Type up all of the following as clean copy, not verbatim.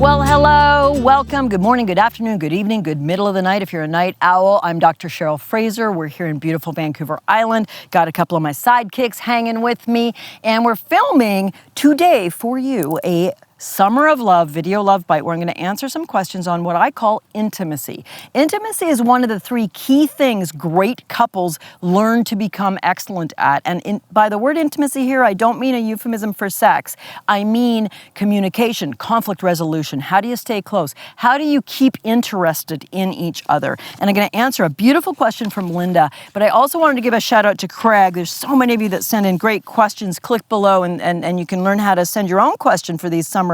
Well, hello, welcome, good morning, good afternoon, good evening, good middle of the night if you're a night owl. I'm Dr. Cheryl Fraser. We're here in beautiful Vancouver Island. Got a couple of my sidekicks hanging with me, and we're filming today for you a Summer of Love video love bite where I'm going to answer some questions on what I call intimacy. Intimacy is one of the three key things great couples learn to become excellent at. And by the word intimacy here, I don't mean a euphemism for sex. I mean communication, conflict resolution. How do you stay close? How do you keep interested in each other? And I'm going to answer a beautiful question from Linda, but I also wanted to give a shout out to Craig. There's so many of you that send in great questions. Click below and you can learn how to send your own question for these summer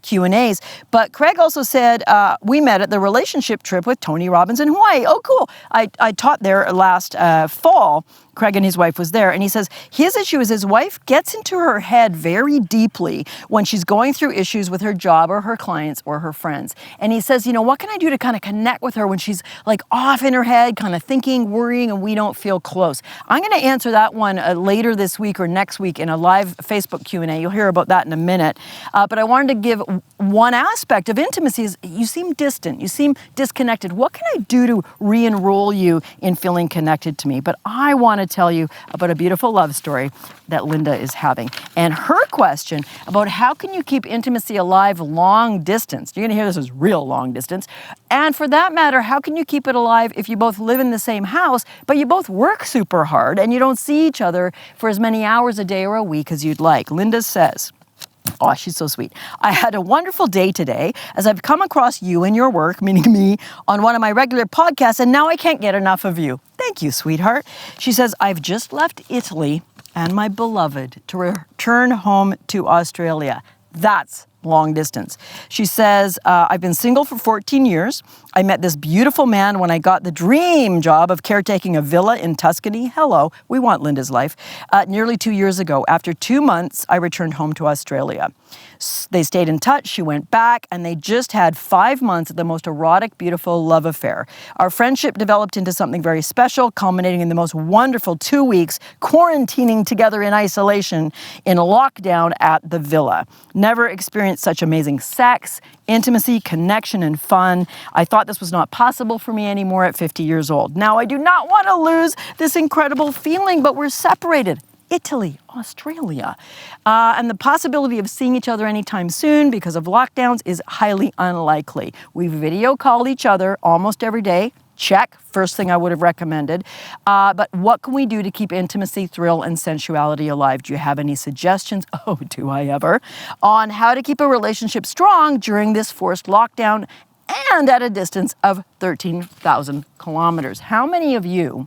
Q&As. But Craig also said, we met at the relationship trip with Tony Robbins in Hawaii. Oh, cool. I taught there last fall. Craig and his wife was there, and he says his issue is his wife gets into her head very deeply when she's going through issues with her job or her clients or her friends. And he says, you know, what can I do to kind of connect with her when she's like off in her head, kind of thinking, worrying, and we don't feel close? I'm going to answer that one later this week or next week in a live Facebook Q&A. You'll hear about that in a minute. But I wanted to give one aspect of intimacy is you seem distant, you seem disconnected. What can I do to re-enroll you in feeling connected to me? But I want to tell you about a beautiful love story that Linda is having. And her question about how can you keep intimacy alive long distance? You're going to hear this as real long distance. And for that matter, how can you keep it alive if you both live in the same house, but you both work super hard and you don't see each other for as many hours a day or a week as you'd like? Linda says, oh, she's so sweet. I had a wonderful day today as I've come across you and your work, meaning me, on one of my regular podcasts, and now I can't get enough of you. Thank you, sweetheart. She says, I've just left Italy and my beloved to return home to Australia. That's long distance. She says, I've been single for 14 years. I met this beautiful man when I got the dream job of caretaking a villa in Tuscany. Hello, we want Linda's life. Nearly 2 years ago. After 2 months, I returned home to Australia. They stayed in touch, she went back, and they just had 5 months of the most erotic, beautiful love affair. Our friendship developed into something very special, culminating in the most wonderful 2 weeks quarantining together in isolation in a lockdown at the villa. Never experienced such amazing sex, intimacy, connection, and fun. I thought this was not possible for me anymore at 50 years old. Now, I do not want to lose this incredible feeling, but we're separated. Italy, Australia. And the possibility of seeing each other anytime soon because of lockdowns is highly unlikely. We video call each other almost every day. Check, first thing I would have recommended. But what can we do to keep intimacy, thrill, and sensuality alive? Do you have any suggestions? Oh, do I ever? On how to keep a relationship strong during this forced lockdown and at a distance of 13,000 kilometers. How many of you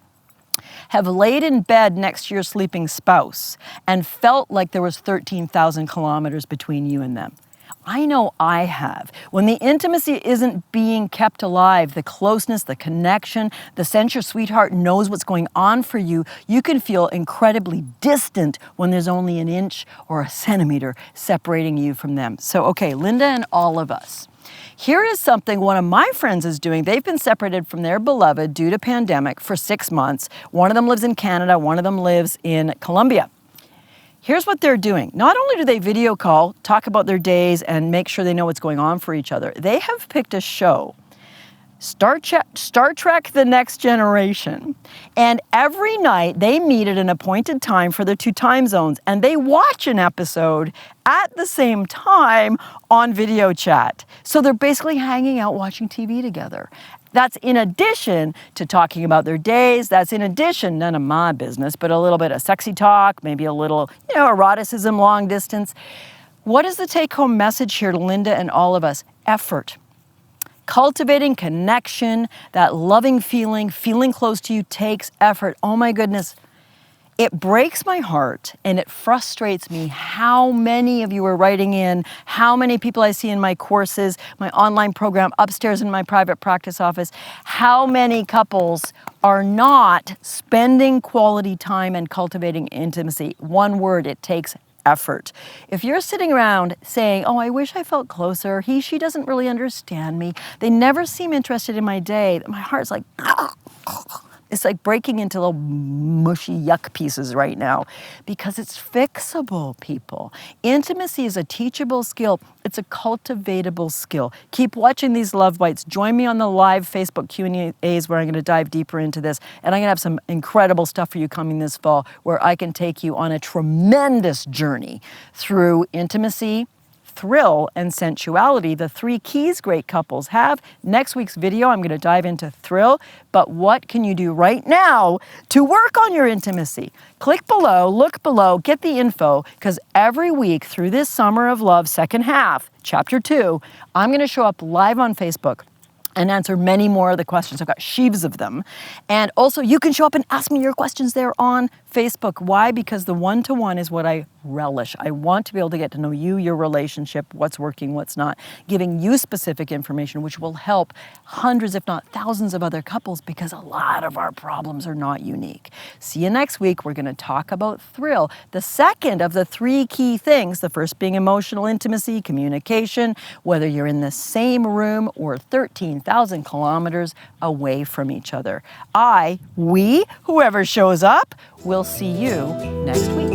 have laid in bed next to your sleeping spouse and felt like there was 13,000 kilometers between you and them? I know I have. When the intimacy isn't being kept alive, the closeness, the connection, the sense your sweetheart knows what's going on for you, you can feel incredibly distant when there's only an inch or a centimeter separating you from them. So, okay, Linda and all of us. Here is something one of my friends is doing. They've been separated from their beloved due to pandemic for 6 months. One of them lives in Canada, one of them lives in Colombia. Here's what they're doing. Not only do they video call, talk about their days, and make sure they know what's going on for each other, they have picked a show, Star Trek The Next Generation. And every night they meet at an appointed time for their 2 time zones, and they watch an episode at the same time on video chat. So they're basically hanging out watching TV together. That's in addition to talking about their days. That's in addition, none of my business, but a little bit of sexy talk, maybe a little, eroticism, long distance. What is the take-home message here to Linda and all of us? Effort. Cultivating connection, that loving feeling, feeling close to you takes effort. Oh my goodness. It breaks my heart and it frustrates me how many of you are writing in, how many people I see in my courses, my online program, upstairs in my private practice office, how many couples are not spending quality time and cultivating intimacy. One word, it takes effort. If you're sitting around saying, oh, I wish I felt closer, she doesn't really understand me, they never seem interested in my day, my heart's like, It's like breaking into little mushy yuck pieces right now because it's fixable, people. Intimacy is a teachable skill. It's a cultivatable skill. Keep watching these Love Bites. Join me on the live Facebook Q&As where I'm going to dive deeper into this. And I'm going to have some incredible stuff for you coming this fall where I can take you on a tremendous journey through intimacy, thrill, and sensuality, the 3 keys great couples have. Next week's video, I'm going to dive into thrill, but what can you do right now to work on your intimacy? Click below, look below, get the info, because every week through this Summer of Love second half, chapter 2, I'm going to show up live on Facebook and answer many more of the questions. I've got sheaves of them. And also, you can show up and ask me your questions there on Facebook. Why? Because the one-to-one is what I relish. I want to be able to get to know you, your relationship, what's working, what's not, giving you specific information which will help hundreds, if not thousands of other couples, because a lot of our problems are not unique. See you next week. We're going to talk about thrill, the second of the 3 key things, the first being emotional intimacy, communication, whether you're in the same room or 13,000 kilometers away from each other. We, whoever shows up, will see you next week.